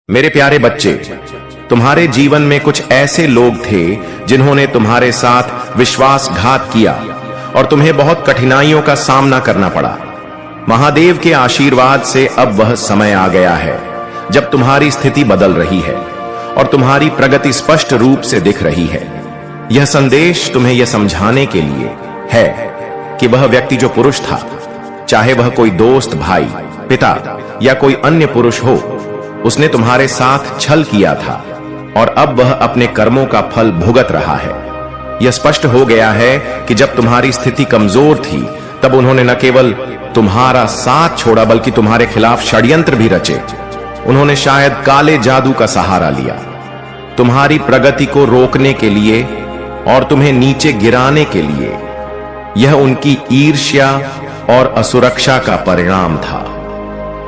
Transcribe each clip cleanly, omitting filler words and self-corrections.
मेरे प्यारे बच्चे, तुम्हारे जीवन में कुछ ऐसे लोग थे जिन्होंने तुम्हारे साथ विश्वासघात किया और तुम्हें बहुत कठिनाइयों का सामना करना पड़ा। महादेव के आशीर्वाद से अब वह समय आ गया है जब तुम्हारी स्थिति बदल रही है और तुम्हारी प्रगति स्पष्ट रूप से दिख रही है। यह संदेश तुम्हें यह समझाने के लिए है कि वह व्यक्ति जो पुरुष था, चाहे वह कोई दोस्त, भाई, पिता या कोई अन्य पुरुष हो, उसने तुम्हारे साथ छल किया था और अब वह अपने कर्मों का फल भुगत रहा है। यह स्पष्ट हो गया है कि जब तुम्हारी स्थिति कमजोर थी तब उन्होंने न केवल तुम्हारा साथ छोड़ा बल्कि तुम्हारे खिलाफ षड्यंत्र भी रचे। उन्होंने शायद काले जादू का सहारा लिया, तुम्हारी प्रगति को रोकने के लिए और तुम्हें नीचे गिराने के लिए। यह उनकी ईर्ष्या और असुरक्षा का परिणाम था,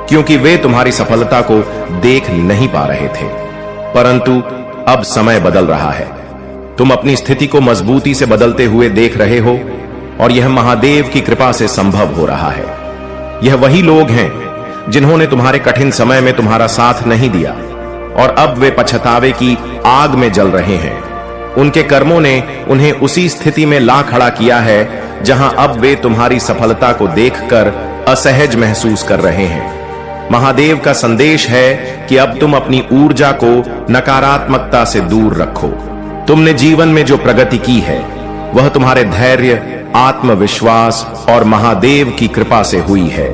क्योंकि वे तुम्हारी सफलता को देख नहीं पा रहे थे। परंतु अब समय बदल रहा है, तुम अपनी स्थिति को मजबूती से बदलते हुए देख रहे हो और यह महादेव की कृपा से संभव हो रहा है। यह वही लोग हैं जिन्होंने तुम्हारे कठिन समय में तुम्हारा साथ नहीं दिया और अब वे पछतावे की आग में जल रहे हैं। उनके कर्मों ने उन्हें उसी स्थिति में ला खड़ा किया है जहां अब वे तुम्हारी सफलता को देखकर असहज महसूस कर रहे हैं। महादेव का संदेश है कि अब तुम अपनी ऊर्जा को नकारात्मकता से दूर रखो। तुमने जीवन में जो प्रगति की है वह तुम्हारे धैर्य, आत्मविश्वास और महादेव की कृपा से हुई है।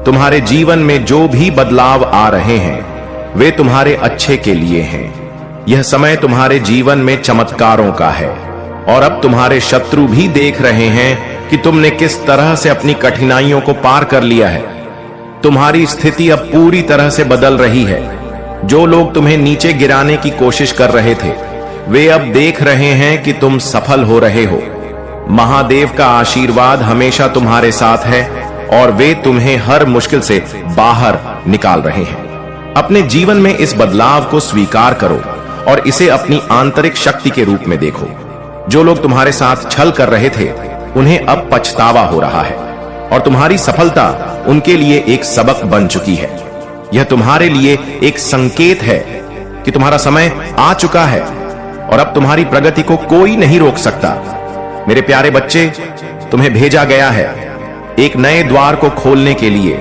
तुम्हारे जीवन में जो भी बदलाव आ रहे हैं वे तुम्हारे अच्छे के लिए हैं। यह समय तुम्हारे जीवन में चमत्कारों का है और अब तुम्हारे शत्रु भी देख रहे हैं कि तुमने किस तरह से अपनी कठिनाइयों को पार कर लिया है। तुम्हारी स्थिति अब पूरी तरह से बदल रही है। जो लोग तुम्हें नीचे गिराने की कोशिश कर रहे थे वे अब देख रहे हैं कि तुम सफल हो रहे हो। महादेव का आशीर्वाद हमेशा तुम्हारे साथ है और वे तुम्हें हर मुश्किल से बाहर निकाल रहे हैं। अपने जीवन में इस बदलाव को स्वीकार करो और इसे अपनी आंतरिक शक्ति के रूप में देखो। जो लोग तुम्हारे साथ छल कर रहे थे उन्हें अब पछतावा हो रहा है और तुम्हारी सफलता उनके लिए एक सबक बन चुकी है। यह तुम्हारे लिए एक संकेत है कि तुम्हारा समय आ चुका है और अब तुम्हारी प्रगति को कोई नहीं रोक सकता। मेरे प्यारे बच्चे, तुम्हें भेजा गया है एक नए द्वार को खोलने के लिए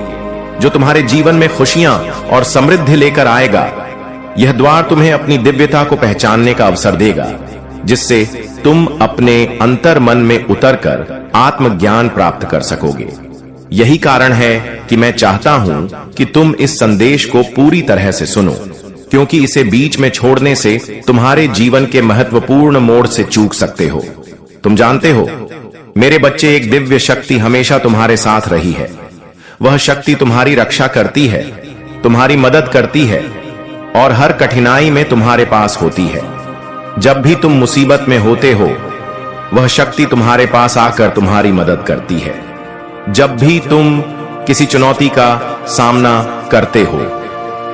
जो तुम्हारे जीवन में खुशियां और समृद्धि लेकर आएगा। यह द्वार तुम्हें अपनी दिव्यता को पहचानने का अवसर देगा, जिससे तुम अपने अंतर मन में उतरकर आत्मज्ञान प्राप्त कर सकोगे। यही कारण है कि मैं चाहता हूं कि तुम इस संदेश को पूरी तरह से सुनो, क्योंकि इसे बीच में छोड़ने से तुम्हारे जीवन के महत्वपूर्ण मोड़ से चूक सकते हो। तुम जानते हो मेरे बच्चे, एक दिव्य शक्ति हमेशा तुम्हारे साथ रही है। वह शक्ति तुम्हारी रक्षा करती है, तुम्हारी मदद करती है और हर कठिनाई में तुम्हारे पास होती है। जब भी तुम मुसीबत में होते हो वह शक्ति तुम्हारे पास आकर तुम्हारी मदद करती है। जब भी तुम किसी चुनौती का सामना करते हो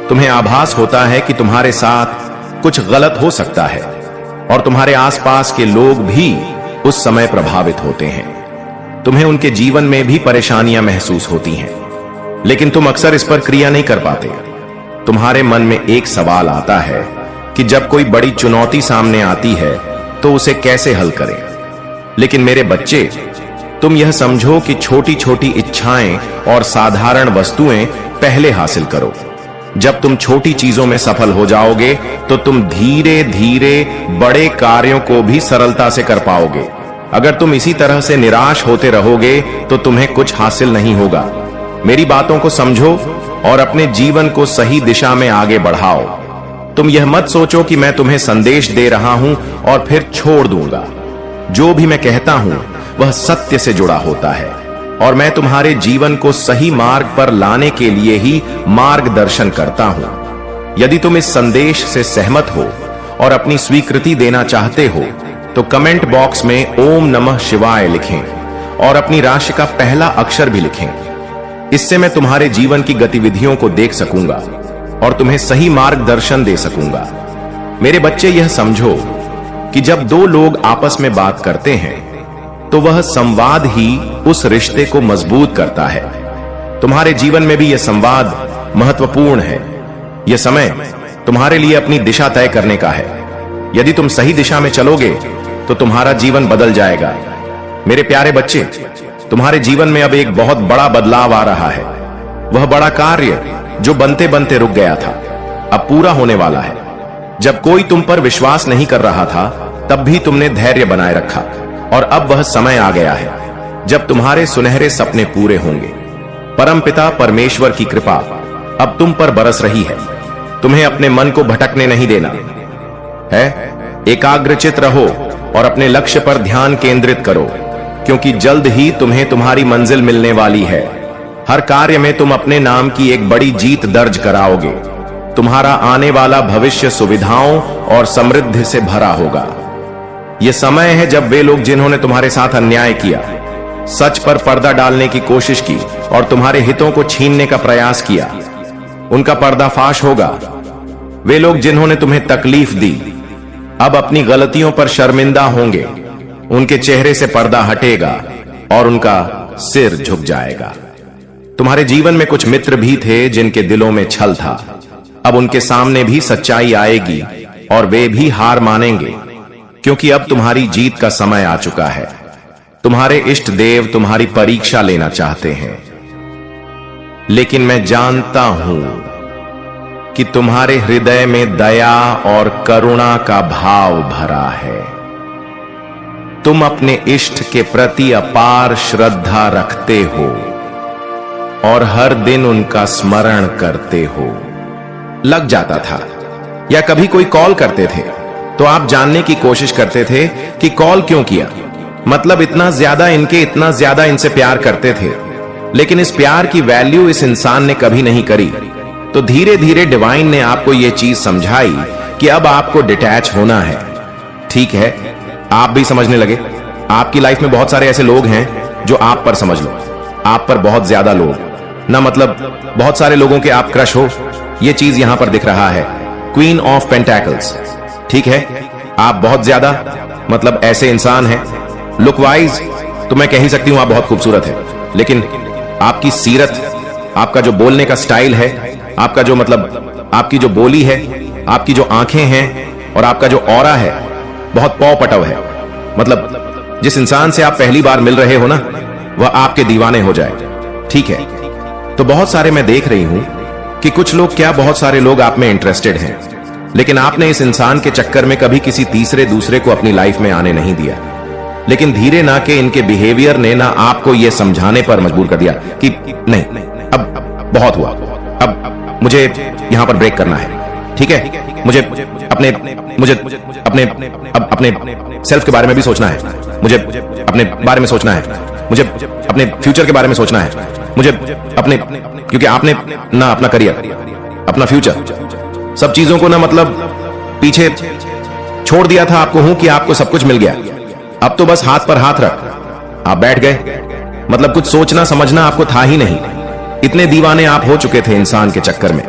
तुम्हें आभास होता है कि तुम्हारे साथ कुछ गलत हो सकता है और तुम्हारे आसपास के लोग भी उस समय प्रभावित होते हैं। तुम्हें उनके जीवन में भी परेशानियां महसूस होती हैं, लेकिन तुम अक्सर इस पर क्रिया नहीं कर पाते। तुम्हारे मन में एक सवाल आता है कि जब कोई बड़ी चुनौती सामने आती है तो उसे कैसे हल करें। लेकिन मेरे बच्चे, तुम यह समझो कि छोटी छोटी इच्छाएं और साधारण वस्तुएं पहले हासिल करो। जब तुम छोटी चीजों में सफल हो जाओगे तो तुम धीरे धीरे बड़े कार्यों को भी सरलता से कर पाओगे। अगर तुम इसी तरह से निराश होते रहोगे तो तुम्हें कुछ हासिल नहीं होगा। मेरी बातों को समझो और अपने जीवन को सही दिशा में आगे बढ़ाओ। तुम यह मत सोचो कि मैं तुम्हें संदेश दे रहा हूं और फिर छोड़ दूंगा। जो भी मैं कहता हूं वह सत्य से जुड़ा होता है और मैं तुम्हारे जीवन को सही मार्ग पर लाने के लिए ही मार्गदर्शन करता हूं। यदि तुम इस संदेश से सहमत हो और अपनी स्वीकृति देना चाहते हो तो कमेंट बॉक्स में ओम नमः शिवाय लिखें और अपनी राशि का पहला अक्षर भी लिखें। इससे मैं तुम्हारे जीवन की गतिविधियों को देख सकूंगा और तुम्हें सही मार्गदर्शन दे सकूंगा। मेरे बच्चे, यह समझो कि जब दो लोग आपस में बात करते हैं तो वह संवाद ही उस रिश्ते को मजबूत करता है। तुम्हारे जीवन में भी यह संवाद महत्वपूर्ण है। यह समय तुम्हारे लिए अपनी दिशा तय करने का है। यदि तुम सही दिशा में चलोगे तो तुम्हारा जीवन बदल जाएगा। मेरे प्यारे बच्चे, तुम्हारे जीवन में अब एक बहुत बड़ा बदलाव आ रहा है। वह बड़ा कार्य जो बनते बनते रुक गया था, अब पूरा होने वाला है। जब कोई तुम पर विश्वास नहीं कर रहा था, तब भी तुमने धैर्य बनाए रखा, और अब वह समय आ गया है जब तुम्हारे सुनहरे सपने पूरे होंगे। परमपिता परमेश्वर की कृपा अब तुम पर बरस रही है। तुम्हें अपने मन को भटकने नहीं देना है। एकाग्रचित रहो और अपने लक्ष्य पर ध्यान केंद्रित करो, क्योंकि जल्द ही तुम्हें तुम्हारी मंजिल मिलने वाली है। हर कार्य में तुम अपने नाम की एक बड़ी जीत दर्ज कराओगे। तुम्हारा आने वाला भविष्य सुविधाओं और समृद्धि से भरा होगा। यह समय है जब वे लोग जिन्होंने तुम्हारे साथ अन्याय किया, सच पर पर्दा डालने की कोशिश की और तुम्हारे हितों को छीनने का प्रयास किया, उनका पर्दाफाश होगा। वे लोग जिन्होंने तुम्हें तकलीफ दी, अब अपनी गलतियों पर शर्मिंदा होंगे। उनके चेहरे से पर्दा हटेगा और उनका सिर झुक जाएगा। तुम्हारे जीवन में कुछ मित्र भी थे जिनके दिलों में छल था। अब उनके सामने भी सच्चाई आएगी और वे भी हार मानेंगे, क्योंकि अब तुम्हारी जीत का समय आ चुका है। तुम्हारे इष्ट देव तुम्हारी परीक्षा लेना चाहते हैं, लेकिन मैं जानता हूं कि तुम्हारे हृदय में दया और करुणा का भाव भरा है। तुम अपने इष्ट के प्रति अपार श्रद्धा रखते हो और हर दिन उनका स्मरण करते हो। लग जाता था या कभी कोई कॉल करते थे तो आप जानने की कोशिश करते थे कि कॉल क्यों किया, मतलब इतना ज्यादा इनसे प्यार करते थे। लेकिन इस प्यार की वैल्यू इस इंसान ने कभी नहीं करी। तो धीरे धीरे डिवाइन ने आपको यह चीज समझाई कि अब आपको डिटैच होना है। ठीक है, आप भी समझने लगे। आपकी लाइफ में बहुत सारे ऐसे लोग हैं जो आप पर, समझ लो, आप पर बहुत ज्यादा लोग ना, मतलब बहुत सारे लोगों के आप क्रश हो। यह चीज यहां पर दिख रहा है, क्वीन ऑफ पेंटैकल्स। ठीक है, आप बहुत ज्यादा, मतलब ऐसे इंसान हैं। लुक वाइज तो मैं कह ही सकती हूं आप बहुत खूबसूरत है, लेकिन आपकी सीरत, आपका जो बोलने का स्टाइल है, आपका जो मतलब आपकी जो बोली है, आपकी जो आंखें हैं और आपका जो ऑरा है, बहुत पौ पटव है। मतलब जिस इंसान से आप पहली बार मिल रहे हो ना, वह आपके दीवाने हो जाए। ठीक है, तो बहुत सारे मैं देख रही हूं कि कुछ लोग क्या, बहुत सारे लोग आप में इंटरेस्टेड हैं, लेकिन आपने इस इंसान के चक्कर में कभी किसी तीसरे दूसरे को अपनी लाइफ में आने नहीं दिया। लेकिन धीरे ना के इनके बिहेवियर ने ना आपको यह समझाने पर मजबूर कर दिया कि नहीं, अब बहुत हुआ, अब मुझे यहां पर ब्रेक करना है। ठीक है, मुझे अपने सेल्फ के बारे में भी सोचना है, मुझे अपने बारे में सोचना है, मुझे अपने फ्यूचर के बारे में सोचना है, मुझे अपने, क्योंकि आपने ना अपना करियर, अपना फ्यूचर, सब चीजों को ना मतलब पीछे छोड़ दिया था। आपको हूं कि आपको सब कुछ मिल गया, अब तो बस हाथ पर हाथ रख आप बैठ गए। मतलब कुछ सोचना समझना आपको था ही नहीं। इतने दीवाने आप हो चुके थे इंसान के चक्कर में।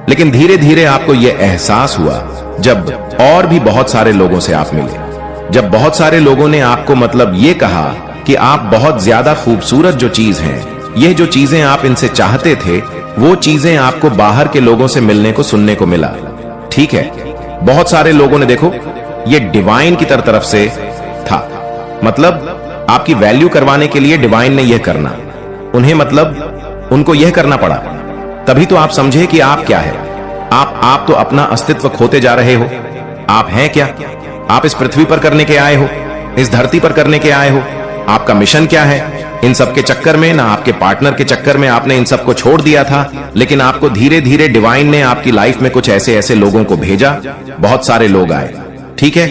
लेकिन धीरे धीरे आपको यह एहसास हुआ जब और भी बहुत सारे लोगों से आप मिले, जब बहुत सारे लोगों ने आपको मतलब ये कहा कि आप बहुत ज्यादा खूबसूरत जो चीज हैं, यह जो चीजें आप इनसे चाहते थे, वो चीजें आपको बाहर के लोगों से मिलने को, सुनने को मिला। ठीक है, बहुत सारे लोगों ने, देखो, ये डिवाइन की तरफ से था, मतलब आपकी वैल्यू करवाने के लिए डिवाइन ने यह करना, उन्हें मतलब उनको यह करना पड़ा, तभी तो आप समझे कि आप क्या है। आप तो अपना अस्तित्व खोते जा रहे हो। आप हैं क्या? आप इस पृथ्वी पर करने के आए हो, इस धरती पर करने के आए हो। आपका मिशन क्या है? इन सब के चक्कर में ना, आपके पार्टनर के चक्कर में आपने इन सबको छोड़ दिया था, लेकिन आपको धीरे धीरे डिवाइन ने आपकी लाइफ में कुछ ऐसे ऐसे लोगों को भेजा। बहुत सारे लोग आए, ठीक है,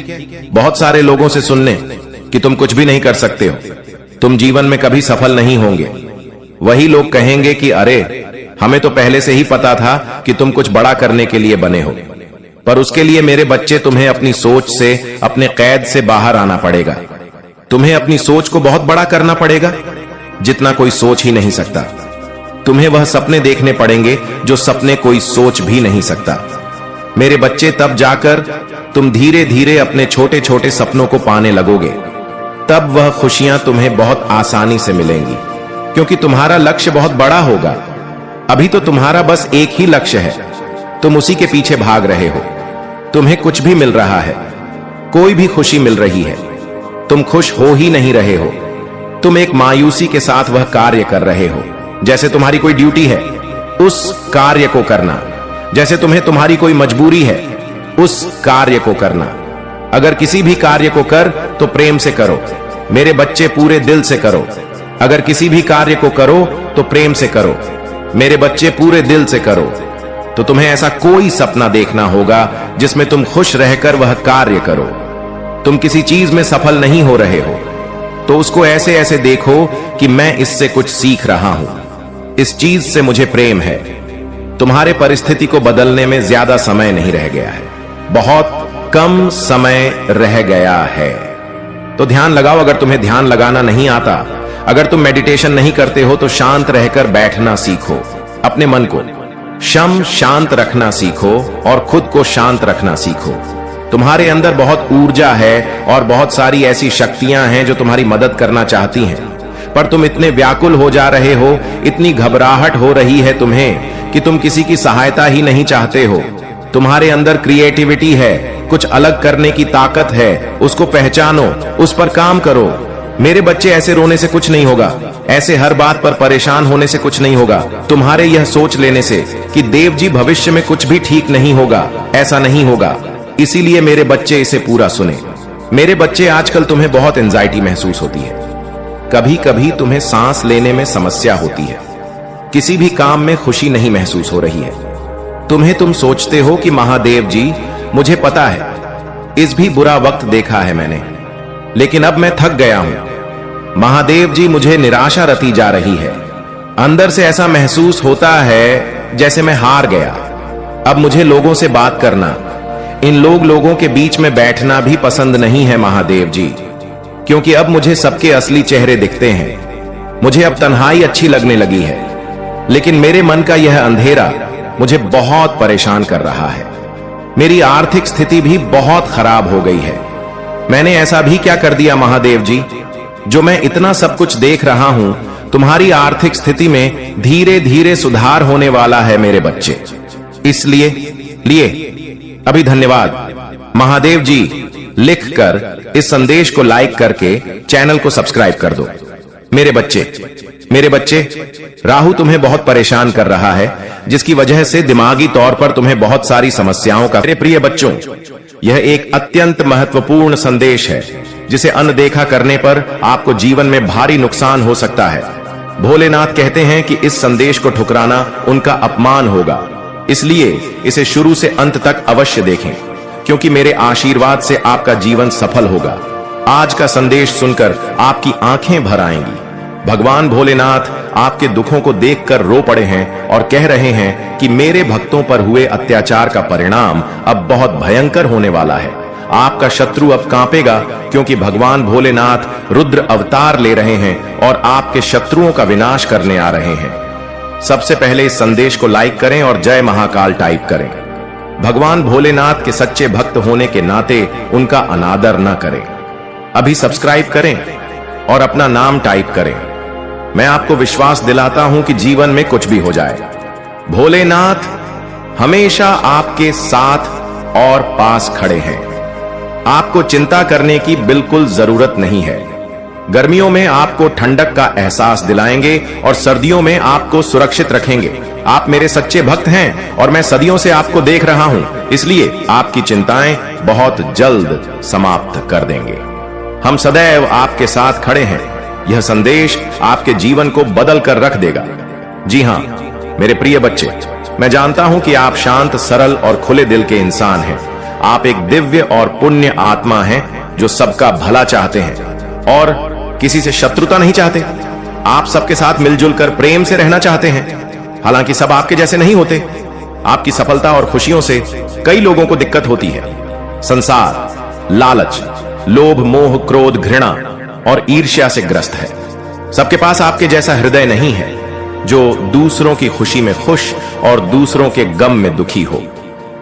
बहुत सारे लोगों से सुनने कि तुम कुछ भी नहीं कर सकते हो, तुम जीवन में कभी सफल नहीं होंगे। वही लोग कहेंगे कि अरे, हमें तो पहले से ही पता था कि तुम कुछ बड़ा करने के लिए बने हो, पर उसके लिए मेरे बच्चे तुम्हें अपनी सोच से, अपने कैद से बाहर आना पड़ेगा। तुम्हें अपनी सोच को बहुत बड़ा करना पड़ेगा, जितना कोई सोच ही नहीं सकता। तुम्हें वह सपने देखने पड़ेंगे जो सपने कोई सोच भी नहीं सकता। मेरे बच्चे, तब जाकर तुम धीरे धीरे अपने छोटे छोटे सपनों को पाने लगोगे। तब वह खुशियां तुम्हें बहुत आसानी से मिलेंगी, क्योंकि तुम्हारा लक्ष्य बहुत बड़ा होगा। अभी तो तुम्हारा बस एक ही लक्ष्य है, तुम उसी के पीछे भाग रहे हो। तुम्हें कुछ भी मिल रहा है, कोई भी खुशी मिल रही है, तुम खुश हो ही नहीं रहे हो। तुम एक मायूसी के साथ वह कार्य कर रहे हो जैसे तुम्हारी कोई ड्यूटी है उस कार्य को करना, जैसे तुम्हें तुम्हारी कोई मजबूरी है उस कार्य को करना। अगर किसी भी कार्य को कर तो प्रेम से करो मेरे बच्चे, पूरे दिल से करो। अगर किसी भी कार्य को करो तो प्रेम से करो मेरे बच्चे, पूरे दिल से करो। तो तुम्हें ऐसा कोई सपना देखना होगा जिसमें तुम खुश रहकर वह कार्य करो। तुम किसी चीज में सफल नहीं हो रहे हो तो उसको ऐसे ऐसे देखो कि मैं इससे कुछ सीख रहा हूं, इस चीज से मुझे प्रेम है। तुम्हारे परिस्थिति को बदलने में ज्यादा समय नहीं रह गया है, बहुत कम समय रह गया है। तो ध्यान लगाओ। अगर तुम्हें ध्यान लगाना नहीं आता, अगर तुम मेडिटेशन नहीं करते हो तो शांत रहकर बैठना सीखो। अपने मन को शांत रखना सीखो और खुद को शांत रखना सीखो। तुम्हारे अंदर बहुत ऊर्जा है और बहुत सारी ऐसी शक्तियां हैं जो तुम्हारी मदद करना चाहती हैं, पर तुम इतने व्याकुल हो जा रहे हो, इतनी घबराहट हो रही है तुम्हें कि तुम किसी की सहायता ही नहीं चाहते हो। तुम्हारे अंदर क्रिएटिविटी है, कुछ अलग करने की ताकत है, उसको पहचानो, उस पर काम करो। मेरे बच्चे, ऐसे रोने से कुछ नहीं होगा, ऐसे हर बात पर परेशान होने से कुछ नहीं होगा। तुम्हारे यह सोच लेने से कि देव जी भविष्य में कुछ भी ठीक नहीं होगा, ऐसा नहीं होगा। इसीलिए मेरे बच्चे इसे पूरा सुने। मेरे बच्चे, आजकल तुम्हें बहुत एंजाइटी महसूस होती है, कभी कभी तुम्हें सांस लेने में समस्या होती है, किसी भी काम में खुशी नहीं महसूस हो रही है। तुम सोचते हो कि महादेव जी, मुझे पता है इस भी बुरा वक्त देखा है मैंने, लेकिन अब मैं थक गया हूं। महादेव जी, मुझे निराशा रती जा रही है, अंदर से ऐसा महसूस होता है जैसे मैं हार गया। अब मुझे लोगों से बात करना, इन लोगों के बीच में बैठना भी पसंद नहीं है महादेव जी, क्योंकि अब मुझे सबके असली चेहरे दिखते हैं। मुझे अब तन्हाई अच्छी लगने लगी है, लेकिन मेरे मन का यह अंधेरा मुझे बहुत परेशान कर रहा है। मेरी आर्थिक स्थिति भी बहुत खराब हो गई है। मैंने ऐसा भी क्या कर दिया महादेव जी, जो मैं इतना सब कुछ देख रहा हूं? तुम्हारी आर्थिक स्थिति में धीरे धीरे सुधार होने वाला है मेरे बच्चे। इसलिए अभी धन्यवाद महादेव जी लिखकर इस संदेश को लाइक करके चैनल को सब्सक्राइब कर दो। मेरे बच्चे, राहु तुम्हें बहुत परेशान कर रहा है, जिसकी वजह से दिमागी तौर पर तुम्हें बहुत सारी समस्याओं का। मेरे प्रिय बच्चों, यह एक अत्यंत महत्वपूर्ण संदेश है, जिसे अनदेखा करने पर आपको जीवन में भारी नुकसान हो सकता है। भोलेनाथ कहते हैं कि इस संदेश को ठुकराना उनका अपमान होगा, इसलिए इसे शुरू से अंत तक अवश्य देखें, क्योंकि मेरे आशीर्वाद से आपका जीवन सफल होगा। आज का संदेश सुनकर आपकी आंखें भर आएंगी। भगवान भोलेनाथ आपके दुखों को देखकर रो पड़े हैं और कह रहे हैं कि मेरे भक्तों पर हुए अत्याचार का परिणाम अब बहुत भयंकर होने वाला है। आपका शत्रु अब कांपेगा, क्योंकि भगवान भोलेनाथ रुद्र अवतार ले रहे हैं और आपके शत्रुओं का विनाश करने आ रहे हैं। सबसे पहले इस संदेश को लाइक करें और जय महाकाल टाइप करें। भगवान भोलेनाथ के सच्चे भक्त होने के नाते उनका अनादर न करें। अभी सब्सक्राइब करें और अपना नाम टाइप करें। मैं आपको विश्वास दिलाता हूं कि जीवन में कुछ भी हो जाए, भोलेनाथ हमेशा आपके साथ और पास खड़े हैं। आपको चिंता करने की बिल्कुल जरूरत नहीं है। गर्मियों में आपको ठंडक का एहसास दिलाएंगे और सर्दियों में आपको सुरक्षित रखेंगे। आप मेरे सच्चे भक्त हैं और मैं सदियों से आपको देख रहा हूं, इसलिए आपकी चिंताएं बहुत जल्द समाप्त कर देंगे। हम सदैव आपके साथ खड़े हैं। यह संदेश आपके जीवन को बदल कर रख देगा। जी हां मेरे प्रिय बच्चे, मैं जानता हूं कि आप शांत, सरल और खुले दिल के इंसान हैं। आप एक दिव्य और पुण्य आत्मा हैं जो सबका भला चाहते हैं और किसी से शत्रुता नहीं चाहते। आप सबके साथ मिलजुल कर प्रेम से रहना चाहते हैं। हालांकि सब आपके जैसे नहीं होते। आपकी सफलता और खुशियों से कई लोगों को दिक्कत होती है। संसार लालच, लोभ, मोह, क्रोध, घृणा और ईर्ष्या से ग्रस्त है। सबके पास आपके जैसा हृदय नहीं है जो दूसरों की खुशी में खुश और दूसरों के गम में दुखी हो।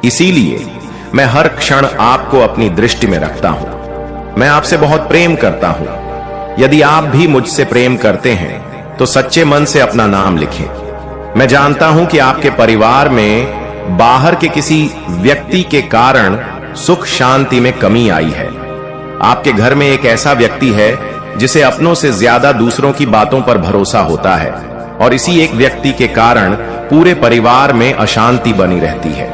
इसीलिए मैं हर क्षण आपको अपनी दृष्टि में रखता हूं। मैं आपसे बहुत प्रेम करता हूं। यदि आप भी मुझसे प्रेम करते हैं तो सच्चे मन से अपना नाम लिखें। मैं जानता हूं कि आपके परिवार में बाहर के किसी व्यक्ति के कारण सुख शांति में कमी आई है। आपके घर में एक ऐसा व्यक्ति है जिसे अपनों से ज्यादा दूसरों की बातों पर भरोसा होता है और इसी एक व्यक्ति के कारण पूरे परिवार में अशांति बनी रहती है।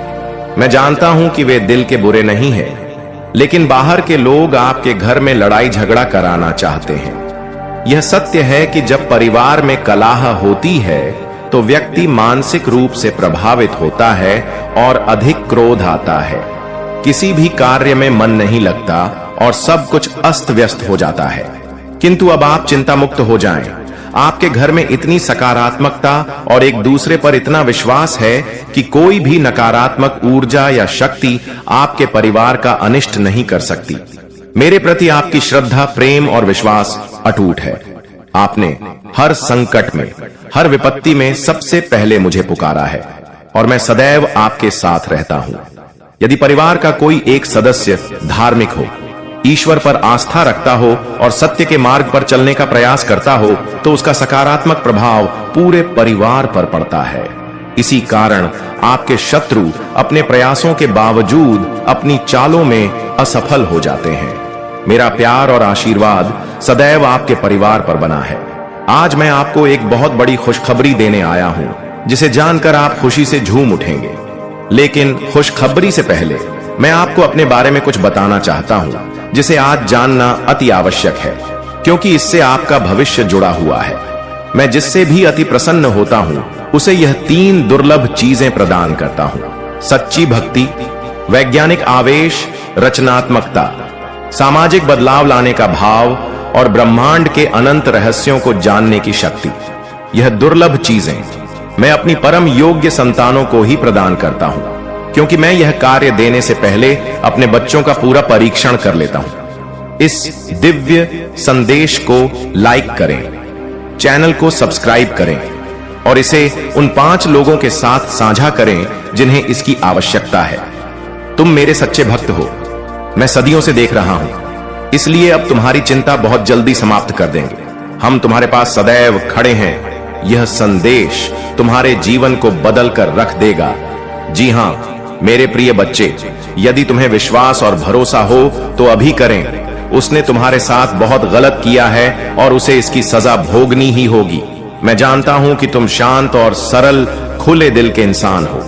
मैं जानता हूं कि वे दिल के बुरे नहीं हैं, लेकिन बाहर के लोग आपके घर में लड़ाई झगड़ा कराना चाहते हैं। यह सत्य है कि जब परिवार में कलह होती है तो व्यक्ति मानसिक रूप से प्रभावित होता है और अधिक क्रोध आता है। किसी भी कार्य में मन नहीं लगता और सब कुछ अस्त व्यस्त हो जाता है। किंतु अब आप चिंता मुक्त हो जाएं। आपके घर में इतनी सकारात्मकता और एक दूसरे पर इतना विश्वास है कि कोई भी नकारात्मक ऊर्जा या शक्ति आपके परिवार का अनिष्ट नहीं कर सकती। मेरे प्रति आपकी श्रद्धा, प्रेम और विश्वास अटूट है। आपने हर संकट में, हर विपत्ति में सबसे पहले मुझे पुकारा है और मैं सदैव आपके साथ रहता हूं। यदि परिवार का कोई एक सदस्य धार्मिक हो, ईश्वर पर आस्था रखता हो और सत्य के मार्ग पर चलने का प्रयास करता हो तो उसका सकारात्मक प्रभाव पूरे परिवार पर पड़ता है। इसी कारण आपके शत्रु अपने प्रयासों के बावजूद अपनी चालों में असफल हो जाते हैं। मेरा प्यार और आशीर्वाद सदैव आपके परिवार पर बना है। आज मैं आपको एक बहुत बड़ी खुशखबरी देने आया हूं, जिसे जानकर आप खुशी से झूम उठेंगे। लेकिन खुशखबरी से पहले मैं आपको अपने बारे में कुछ बताना चाहता हूं, जिसे आज जानना अति आवश्यक है, क्योंकि इससे आपका भविष्य जुड़ा हुआ है। मैं जिससे भी अति प्रसन्न होता हूं, उसे यह 3 दुर्लभ चीजें प्रदान करता हूं: सच्ची भक्ति, वैज्ञानिक आवेश, रचनात्मकता, सामाजिक बदलाव लाने का भाव और ब्रह्मांड के अनंत रहस्यों को जानने की शक्ति। यह दुर्लभ चीजें मैं अपनी परम योग्य संतानों को ही प्रदान करता हूं, क्योंकि मैं यह कार्य देने से पहले अपने बच्चों का पूरा परीक्षण कर लेता हूं। इस दिव्य संदेश को लाइक करें, चैनल को सब्सक्राइब करें और इसे उन 5 लोगों के साथ साझा करें जिन्हें इसकी आवश्यकता है। तुम मेरे सच्चे भक्त हो, मैं सदियों से देख रहा हूं, इसलिए अब तुम्हारी चिंता बहुत जल्दी समाप्त कर देंगे। हम तुम्हारे पास सदैव खड़े हैं। यह संदेश तुम्हारे जीवन को बदल कर रख देगा। जी हां मेरे प्रिय बच्चे, यदि तुम्हें विश्वास और भरोसा हो तो अभी करें। उसने तुम्हारे साथ बहुत गलत किया है और उसे इसकी सजा भोगनी ही होगी। मैं जानता हूं कि तुम शांत और सरल, खुले दिल के इंसान हो,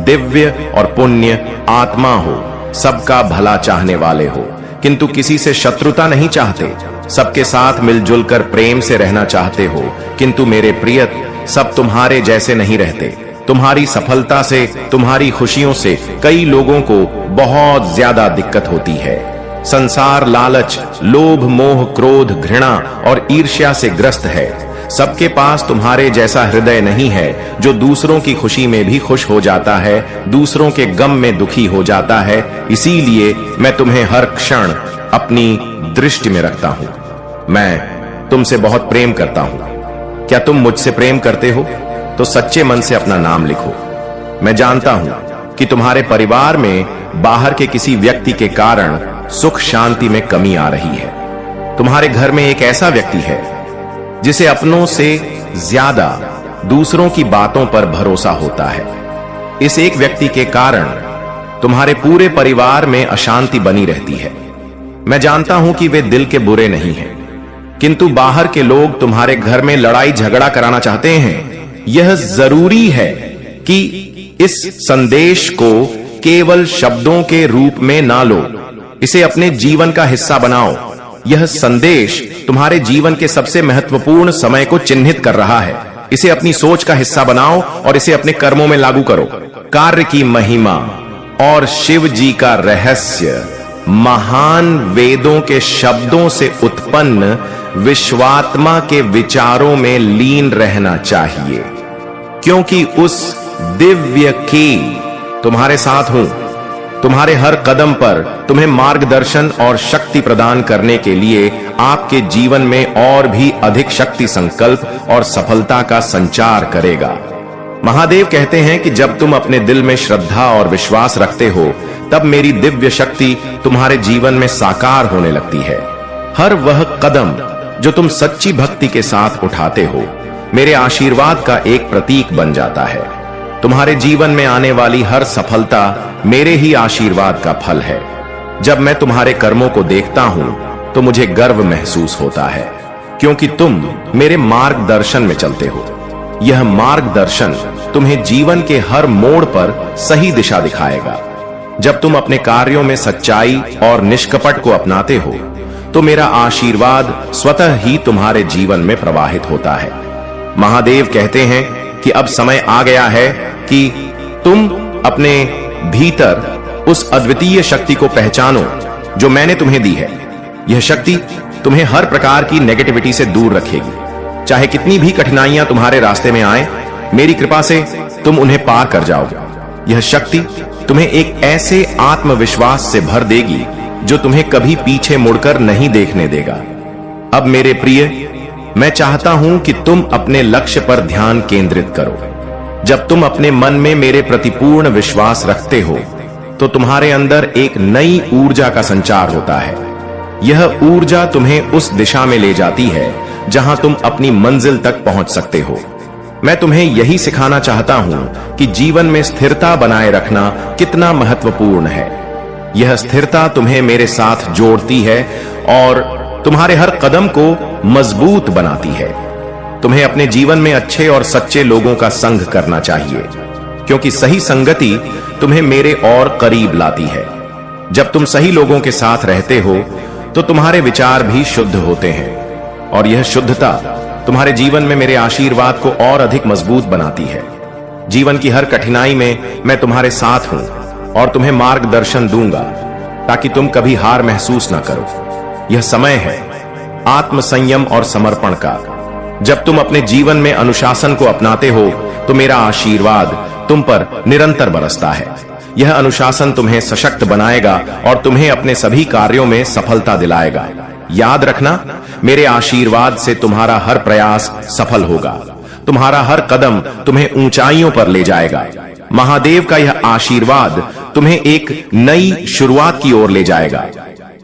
दिव्य और पुण्य आत्मा हो, सबका भला चाहने वाले हो, किंतु किसी से शत्रुता नहीं चाहते, सबके साथ मिलजुल कर प्रेम से रहना चाहते हो। किंतु मेरे प्रिय, सब तुम्हारे जैसे नहीं रहते। तुम्हारी सफलता से, तुम्हारी खुशियों से कई लोगों को बहुत ज्यादा दिक्कत होती है। संसार लालच, लोभ, मोह, क्रोध, घृणा और ईर्ष्या से ग्रस्त है। सबके पास तुम्हारे जैसा हृदय नहीं है जो दूसरों की खुशी में भी खुश हो जाता है, दूसरों के गम में दुखी हो जाता है। इसीलिए मैं तुम्हें हर क्षण अपनी दृष्टि में रखता हूं। मैं तुमसे बहुत प्रेम करता हूं। क्या तुम मुझसे प्रेम करते हो? तो सच्चे मन से अपना नाम लिखो। मैं जानता हूं कि तुम्हारे परिवार में बाहर के किसी व्यक्ति के कारण सुख शांति में कमी आ रही है। तुम्हारे घर में एक ऐसा व्यक्ति है जिसे अपनों से ज्यादा दूसरों की बातों पर भरोसा होता है। इस एक व्यक्ति के कारण तुम्हारे पूरे परिवार में अशांति बनी रहती है। मैं जानता हूं कि वे दिल के बुरे नहीं हैं, किंतु बाहर के लोग तुम्हारे घर में लड़ाई झगड़ा कराना चाहते हैं। यह जरूरी है कि इस संदेश को केवल शब्दों के रूप में ना लो, इसे अपने जीवन का हिस्सा बनाओ। यह संदेश तुम्हारे जीवन के सबसे महत्वपूर्ण समय को चिन्हित कर रहा है। इसे अपनी सोच का हिस्सा बनाओ और इसे अपने कर्मों में लागू करो। कार्य की महिमा और शिव जी का रहस्य महान वेदों के शब्दों से उत्पन्न विश्वात्मा के विचारों में लीन रहना चाहिए, क्योंकि उस दिव्य की तुम्हारे साथ हूं। तुम्हारे हर कदम पर तुम्हें मार्गदर्शन और शक्ति प्रदान करने के लिए आपके जीवन में और भी अधिक शक्ति, संकल्प और सफलता का संचार करेगा। महादेव कहते हैं कि जब तुम अपने दिल में श्रद्धा और विश्वास रखते हो, तब मेरी दिव्य शक्ति तुम्हारे जीवन में साकार होने लगती है। हर वह कदम जो तुम सच्ची भक्ति के साथ उठाते हो, मेरे आशीर्वाद का एक प्रतीक बन जाता है। तुम्हारे जीवन में आने वाली हर सफलता मेरे ही आशीर्वाद का फल है। जब मैं तुम्हारे कर्मों को देखता हूं तो मुझे गर्व महसूस होता है, क्योंकि तुम मेरे मार्गदर्शन में चलते हो। यह मार्गदर्शन तुम्हें जीवन के हर मोड़ पर सही दिशा दिखाएगा। जब तुम अपने कार्यों में सच्चाई और निष्कपट को अपनाते हो तो मेरा आशीर्वाद स्वतः ही तुम्हारे जीवन में प्रवाहित होता है। महादेव कहते हैं कि अब समय आ गया है कि तुम अपने भीतर उस अद्वितीय शक्ति को पहचानो जो मैंने तुम्हें दी है। यह शक्ति तुम्हें हर प्रकार की नेगेटिविटी से दूर रखेगी। चाहे कितनी भी कठिनाइयां तुम्हारे रास्ते में आए, मेरी कृपा से तुम उन्हें पार कर जाओगे। यह शक्ति तुम्हें एक ऐसे आत्मविश्वास से भर देगी जो तुम्हें कभी पीछे मुड़कर नहीं देखने देगा। अब मेरे प्रिय, मैं चाहता हूं कि तुम अपने लक्ष्य पर ध्यान केंद्रित करो। जब तुम अपने मन में मेरे प्रति पूर्ण विश्वास रखते हो तो तुम्हारे अंदर एक नई ऊर्जा का संचार होता है। यह ऊर्जा तुम्हें उस दिशा में ले जाती है जहां तुम अपनी मंजिल तक पहुंच सकते हो। मैं तुम्हें यही सिखाना चाहता हूं कि जीवन में स्थिरता बनाए रखना कितना महत्वपूर्ण है। यह स्थिरता तुम्हें मेरे साथ जोड़ती है और तुम्हारे हर कदम को मजबूत बनाती है। तुम्हें अपने जीवन में अच्छे और सच्चे लोगों का संग करना चाहिए, क्योंकि सही संगति तुम्हें मेरे और करीब लाती है। जब तुम सही लोगों के साथ रहते हो तो तुम्हारे विचार भी शुद्ध होते हैं, और यह शुद्धता तुम्हारे जीवन में मेरे आशीर्वाद को और अधिक मजबूत बनाती है। जीवन की हर कठिनाई में मैं तुम्हारे साथ हूं और तुम्हें मार्गदर्शन दूंगा ताकि तुम कभी हार महसूस ना करो। यह समय है आत्मसंयम और समर्पण का। जब तुम अपने जीवन में अनुशासन को अपनाते हो तो मेरा आशीर्वाद तुम पर निरंतर बरसता है। यह अनुशासन तुम्हें सशक्त बनाएगा और तुम्हें अपने सभी कार्यों में सफलता दिलाएगा। याद रखना, मेरे आशीर्वाद से तुम्हारा हर प्रयास सफल होगा। तुम्हारा हर कदम तुम्हें ऊंचाइयों पर ले जाएगा। महादेव का यह आशीर्वाद तुम्हें एक नई शुरुआत की ओर ले जाएगा।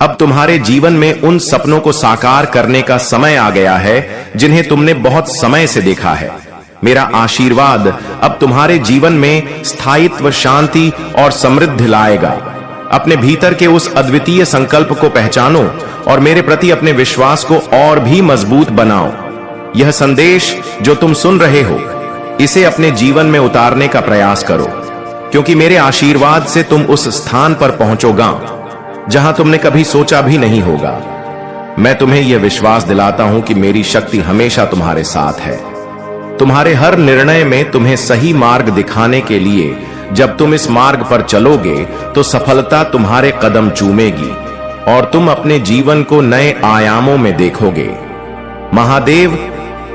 अब तुम्हारे जीवन में उन सपनों को साकार करने का समय आ गया है जिन्हें तुमने बहुत समय से देखा है। मेरा आशीर्वाद अब तुम्हारे जीवन में स्थायित्व, शांति और समृद्धि लाएगा। अपने भीतर के उस अद्वितीय संकल्प को पहचानो और मेरे प्रति अपने विश्वास को और भी मजबूत बनाओ। यह संदेश जो तुम सुन रहे हो, इसे अपने जीवन में उतारने का प्रयास करो, क्योंकि मेरे आशीर्वाद से तुम उस स्थान पर पहुंचोगा जहां तुमने कभी सोचा भी नहीं होगा। मैं तुम्हें यह विश्वास दिलाता हूं कि मेरी शक्ति हमेशा तुम्हारे साथ है। तुम्हारे हर निर्णय में तुम्हें सही मार्ग दिखाने के लिए जब तुम इस मार्ग पर चलोगे तो सफलता तुम्हारे कदम चूमेगी और तुम अपने जीवन को नए आयामों में देखोगे। महादेव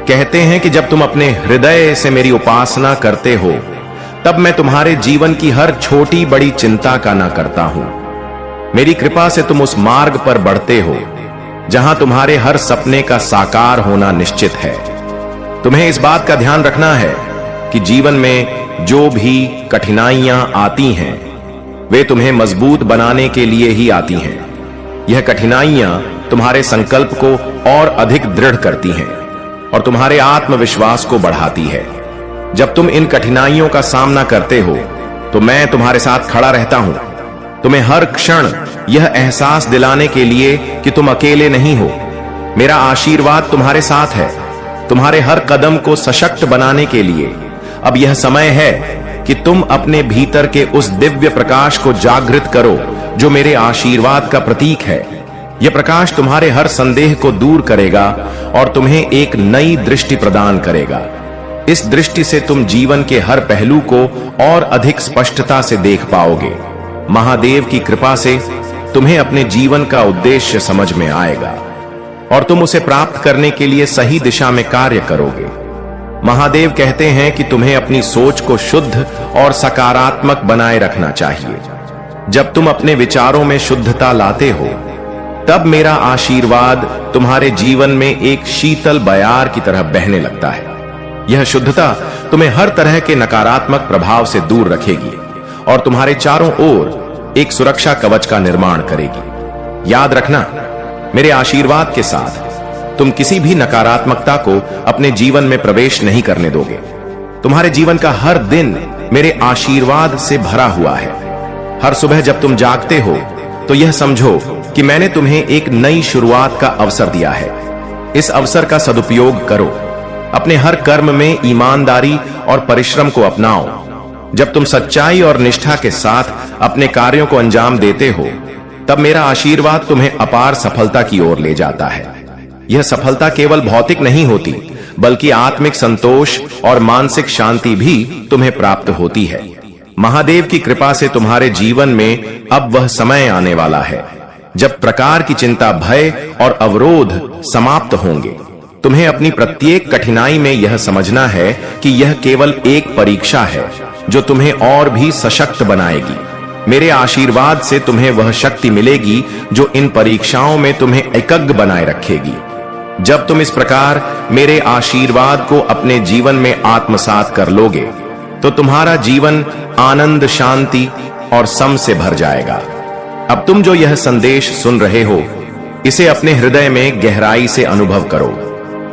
कहते हैं कि जब तुम अपने हृदय से मेरी उपासना करते हो तब मैं तुम्हारे जीवन की हर छोटी बड़ी चिंता का ना करता हूं। मेरी कृपा से तुम उस मार्ग पर बढ़ते हो जहां तुम्हारे हर सपने का साकार होना निश्चित है। तुम्हें इस बात का ध्यान रखना है कि जीवन में जो भी कठिनाइयां आती हैं वे तुम्हें मजबूत बनाने के लिए ही आती हैं। यह कठिनाइयां तुम्हारे संकल्प को और अधिक दृढ़ करती हैं और तुम्हारे आत्मविश्वास को बढ़ाती है। जब तुम इन कठिनाइयों का सामना करते हो तो मैं तुम्हारे साथ खड़ा रहता हूं, तुम्हें हर क्षण यह एहसास दिलाने के लिए कि तुम अकेले नहीं हो। मेरा आशीर्वाद तुम्हारे साथ है, तुम्हारे हर कदम को सशक्त बनाने के लिए। अब यह समय है कि तुम अपने भीतर के उस दिव्य प्रकाश को जागृत करो जो मेरे आशीर्वाद का प्रतीक है। यह प्रकाश तुम्हारे हर संदेह को दूर करेगा और तुम्हें एक नई दृष्टि प्रदान करेगा। इस दृष्टि से तुम जीवन के हर पहलू को और अधिक स्पष्टता से देख पाओगे। महादेव की कृपा से तुम्हें अपने जीवन का उद्देश्य समझ में आएगा और तुम उसे प्राप्त करने के लिए सही दिशा में कार्य करोगे। महादेव कहते हैं कि तुम्हें अपनी सोच को शुद्ध और सकारात्मक बनाए रखना चाहिए। जब तुम अपने विचारों में शुद्धता लाते हो तब मेरा आशीर्वाद तुम्हारे जीवन में एक शीतल बयार की तरह बहने लगता है। यह शुद्धता तुम्हें हर तरह के नकारात्मक प्रभाव से दूर रखेगी और तुम्हारे चारों ओर एक सुरक्षा कवच का निर्माण करेगी। याद रखना, मेरे आशीर्वाद के साथ तुम किसी भी नकारात्मकता को अपने जीवन में प्रवेश नहीं करने दोगे। तुम्हारे जीवन का हर दिन मेरे आशीर्वाद से भरा हुआ है। हर सुबह जब तुम जागते हो तो यह समझो कि मैंने तुम्हें एक नई शुरुआत का अवसर दिया है। इस अवसर का सदुपयोग करो। अपने हर कर्म में ईमानदारी और परिश्रम को अपनाओ। जब तुम सच्चाई और निष्ठा के साथ अपने कार्यों को अंजाम देते हो, तब मेरा आशीर्वाद तुम्हें अपार सफलता की ओर ले जाता है। यह सफलता केवल भौतिक नहीं होती, बल्कि आत्मिक संतोष और मानसिक शांति भी तुम्हें प्राप्त होती है। महादेव की कृपा से तुम्हारे जीवन में अब वह समय आने वाला है जब प्रकार की चिंता, भय और अवरोध समाप्त होंगे। तुम्हें अपनी प्रत्येक कठिनाई में यह समझना है कि यह केवल एक परीक्षा है जो तुम्हें और भी सशक्त बनाएगी। मेरे आशीर्वाद से तुम्हें वह शक्ति मिलेगी जो इन परीक्षाओं में तुम्हें एकग्र बनाए रखेगी। जब तुम इस प्रकार मेरे आशीर्वाद को अपने जीवन में आत्मसात कर लोगे, तो तुम्हारा जीवन आनंद, शांति और सम से भर जाएगा। अब तुम जो यह संदेश सुन रहे हो, इसे अपने हृदय में गहराई से अनुभव करो,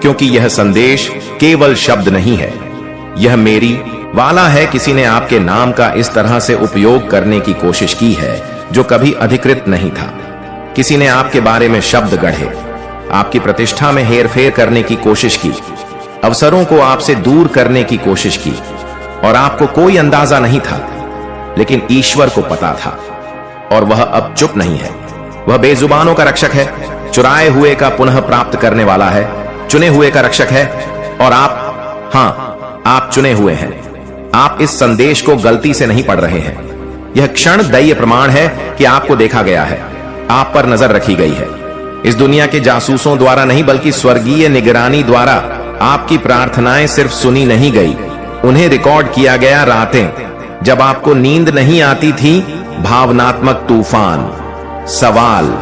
क्योंकि यह संदेश केवल शब्द नहीं है, यह मेरी वाला है। किसी ने आपके नाम का इस तरह से उपयोग करने की कोशिश की है जो कभी अधिकृत नहीं था। किसी ने आपके बारे में शब्द गढ़े, आपकी प्रतिष्ठा में हेरफेर करने की कोशिश की, अवसरों को आपसे दूर करने की कोशिश की, और आपको कोई अंदाजा नहीं था, लेकिन ईश्वर को पता था, और वह अब चुप नहीं है। वह बेजुबानों का रक्षक है, चुराए हुए का पुनः प्राप्त करने वाला है, चुने हुए का रक्षक है। और आप, हां, आप चुने हुए हैं। आप इस संदेश को गलती से नहीं पढ़ रहे हैं। यह क्षण दय्य प्रमाण है कि आपको देखा गया है, आप पर नजर रखी गई है। इस दुनिया के जासूसों द्वारा नहीं, बल्कि स्वर्गीय निगरानी द्वारा आपकी प्रार्थनाएं सिर्फ सुनी नहीं गई, उन्हें रिकॉर्ड किया गया। रातें जब आपको नींद नहीं आती थी, भावनात्मक तूफान, सवाल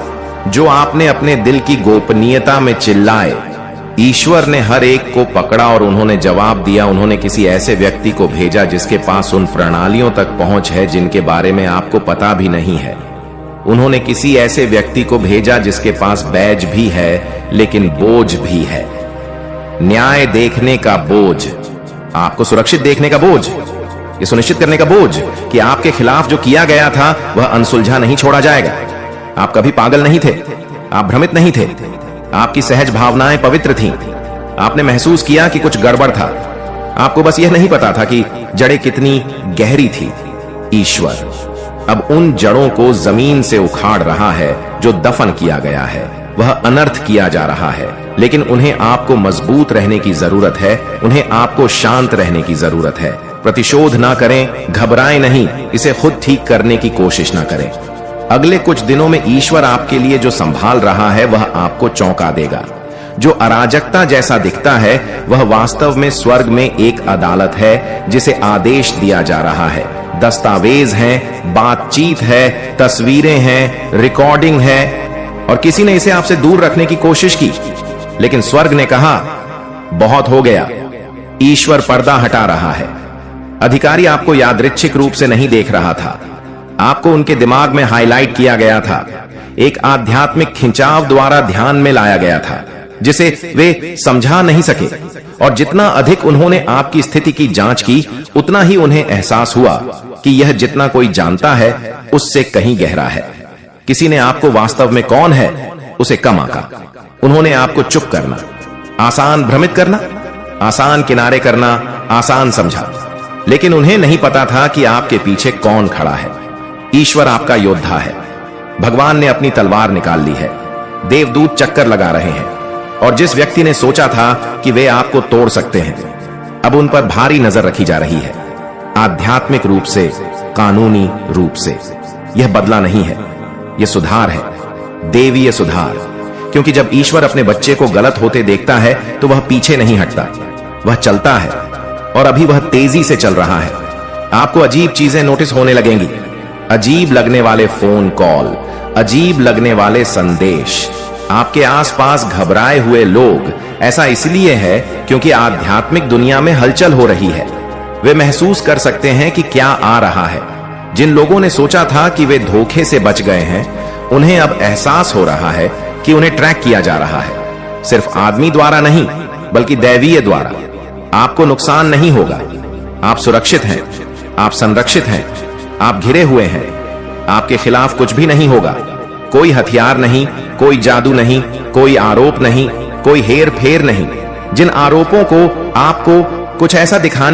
जो आपने अपने दिल की गोपनीयता में चिल्लाए, ईश्वर ने हर एक को पकड़ा और उन्होंने जवाब दिया। उन्होंने किसी ऐसे व्यक्ति को भेजा जिसके पास उन प्रणालियों तक पहुंच है जिनके बारे में आपको पता भी नहीं है। उन्होंने किसी ऐसे व्यक्ति को भेजा जिसके पास बैज भी है, लेकिन बोझ भी है। न्याय देखने का बोझ, आपको सुरक्षित देखने का बोझ, ये सुनिश्चित करने का बोझ कि आपके खिलाफ जो किया गया था वह अनसुलझा नहीं छोड़ा जाएगा। आप कभी पागल नहीं थे, आप भ्रमित नहीं थे, आपकी सहज भावनाएं पवित्र थीं। आपने महसूस किया कि कुछ गड़बड़ था, आपको बस यह नहीं पता था कि जड़ें कितनी गहरी थी। ईश्वर अब उन जड़ों को जमीन से उखाड़ रहा है जो दफन किया गया है। वह अनर्थ किया जा रहा है, लेकिन उन्हें आपको मजबूत रहने की जरूरत है, उन्हें आपको शांत रहने की जरूरत है। प्रतिशोध ना करें, घबराएं नहीं, इसे खुद ठीक करने की कोशिश ना करें। अगले कुछ दिनों में ईश्वर आपके लिए जो संभाल रहा है वह आपको चौंका देगा। जो अराजकता जैसा दिखता है वह वास्तव में स्वर्ग में एक अदालत है जिसे आदेश दिया जा रहा है। दस्तावेज हैं, बातचीत है, तस्वीरें हैं, रिकॉर्डिंग है, और किसी ने इसे आपसे दूर रखने की कोशिश की, लेकिन स्वर्ग ने कहा बहुत हो गया। ईश्वर पर्दा हटा रहा है। अधिकारी आपको यादृच्छिक रूप से नहीं देख रहा था, आपको उनके दिमाग में हाईलाइट किया गया था, एक आध्यात्मिक खिंचाव द्वारा ध्यान में लाया गया था जिसे वे समझा नहीं सके। और जितना अधिक उन्होंने आपकी स्थिति की जांच की, उतना ही उन्हें एहसास हुआ कि यह जितना कोई जानता है उससे कहीं गहरा है। किसी ने आपको वास्तव में कौन है उसे कम आंका। उन्होंने आपको चुप करना आसान, भ्रमित करना आसान, किनारे करना आसान समझा, लेकिन उन्हें नहीं पता था कि आपके पीछे कौन खड़ा है। ईश्वर आपका योद्धा है। भगवान ने अपनी तलवार निकाल ली है। देवदूत चक्कर लगा रहे हैं, और जिस व्यक्ति ने सोचा था कि वे आपको तोड़ सकते हैं, अब उन पर भारी नजर रखी जा रही है। आध्यात्मिक रूप से, कानूनी रूप से। यह बदला नहीं है, यह सुधार है, देवीय सुधार। क्योंकि जब ईश्वर अपने बच्चे को गलत होते देखता है तो वह पीछे नहीं हटता, वह चलता है, और अभी वह तेजी से चल रहा है। आपको अजीब चीजें नोटिस होने लगेंगी, अजीब लगने वाले फोन कॉल, अजीब लगने वाले संदेश, आपके आसपास घबराए हुए लोग। ऐसा इसलिए है क्योंकि आध्यात्मिक दुनिया में हलचल हो रही है। वे महसूस कर सकते हैं कि क्या आ रहा है। जिन लोगों ने सोचा था कि वे धोखे से बच गए हैं, उन्हें अब एहसास हो रहा है कि उन्हें ट्रैक किया जा रहा है, सिर्फ आदमी द्वारा नहीं बल्कि दैवीय द्वारा। आपको नुकसान नहीं होगा, आप सुरक्षित हैं, आप संरक्षित हैं, आप घिरे हुए हैं, आपके खिलाफ कुछ भी नहीं होगा। कोई हथियार नहीं, कोई जादू नहीं, कोई आरोप नहीं, कोई हेर फेर नहीं। जिन आरोपों को आपको कुछ ऐसा दिखाने